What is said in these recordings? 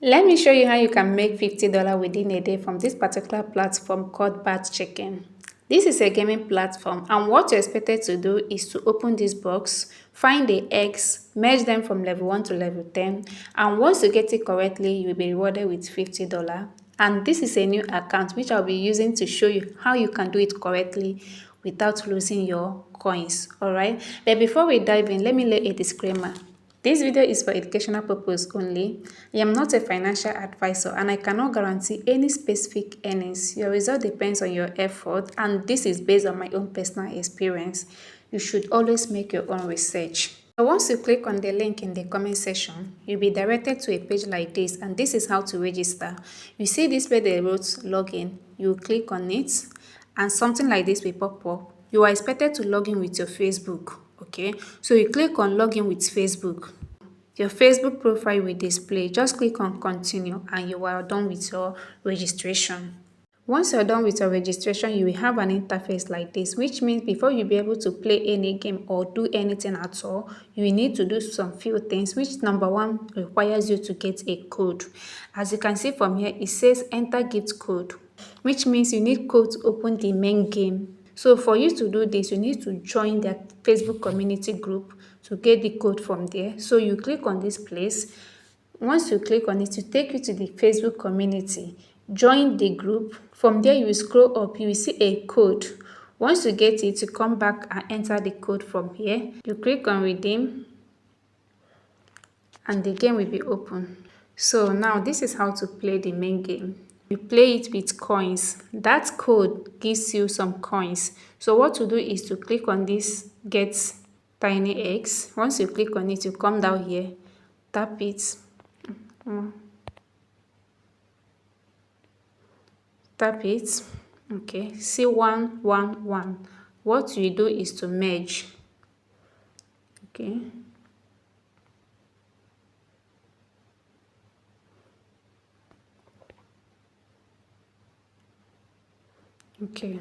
Let me show you how you can make $50 within a day from this particular platform called BAAT Chicken. This is a gaming platform, and what you're expected to do is to open this box, find the eggs, merge them from level 1 to level 10, and once you get it correctly, you'll be rewarded with $50. And this is a new account which I'll be using to show you how you can do it correctly without losing your coins. Alright, but before we dive in, let me lay a disclaimer. This video is for educational purpose only. I am not a financial advisor and I cannot guarantee any specific earnings. Your result depends on your effort, and this is based on my own personal experience. You should always make your own research. So once you click on the link in the comment section, you'll be directed to a page like this, and this is how to register. You see this where they wrote login. You click on it and something like this will pop up. You are expected to log in with your Facebook. Okay, so you click on login with Facebook. Your Facebook profile will display. Just click on continue and you are done with your registration. Once you're done with your registration, you will have an interface like this, which means before you'll be able to play any game or do anything at all, you will need to do some few things, which number one requires you to get a code. As you can see from here, it says enter gift code, which means you need code to open the main game. So for you to do this, you need to join their Facebook community group to get the code from there. So you click on this place. Once you click on it, it take you to the Facebook community. Join the group. From there, you will scroll up. You will see a code. Once you get it, you come back and enter the code from here. You click on redeem and the game will be open. So now this is how to play the main game. You play it with coins. That code gives you some coins. So what to do is to click on this get tiny eggs. Once you click on it, you come down here, tap it, tap it. Okay, see 1 1 1. What you do is to merge. Okay. Okay.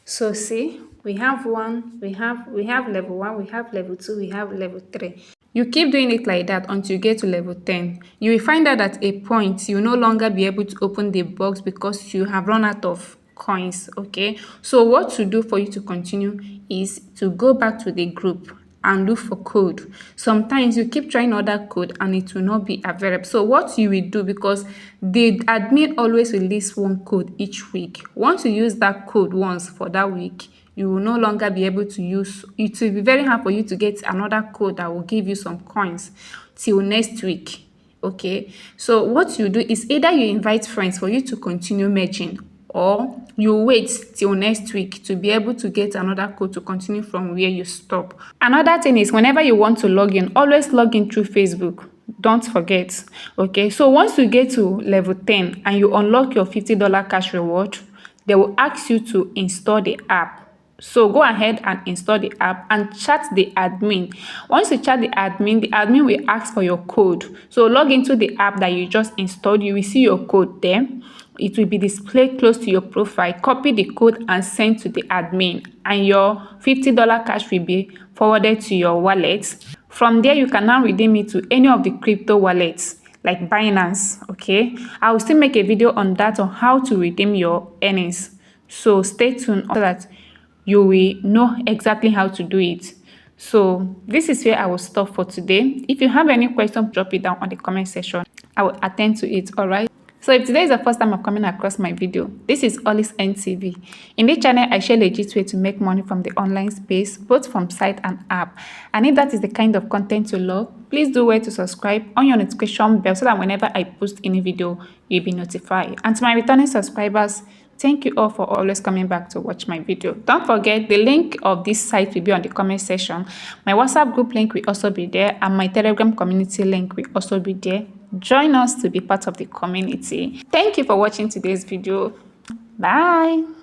So see, we have one, we have level 1, we have level 2, we have level 3. You keep doing it like that until you get to level 10. You will find out at a point you will no longer be able to open the box because you have run out of coins. Okay, so what to do for you to continue is to go back to the group and look for code. Sometimes you keep trying other code and it will not be available. So what you will do, because the admin always release one code each week, once you use that code once for that week, you will no longer be able to use it. Will be very hard for you to get another code that will give you some coins till next week. Okay, so what you do is either you invite friends for you to continue merging, or you wait till next week to be able to get another code to continue from where you stop. Another thing is, whenever you want to log in, always log in through Facebook. Don't forget. Okay, so once you get to level 10 and you unlock your $50 cash reward, they will ask you to install the app. So go ahead and install the app and chat the admin. Once you chat the admin will ask for your code. So log into the app that you just installed. You will see your code there. It will be displayed close to your profile. Copy the code and send to the admin, and your $50 cash will be forwarded to your wallet. From there, you can now redeem it to any of the crypto wallets like Binance. Okay, I will still make a video on that, on how to redeem your earnings. So stay tuned so that you will know exactly how to do it. So this is where I will stop for today. If you have any question, drop it down on the comment section. I will attend to it. All right. So if today is the first time of coming across my video, this is Always NTV. In this channel, I share legit way to make money from the online space, both from site and app. And if that is the kind of content you love, please do well to subscribe on your notification bell so that whenever I post any video, you'll be notified. And to my returning subscribers, thank you all for always coming back to watch my video. Don't forget, the link of this site will be on the comment section. My WhatsApp group link will also be there, and my Telegram community link will also be there. Join us to be part of the community. Thank you for watching today's video. Bye.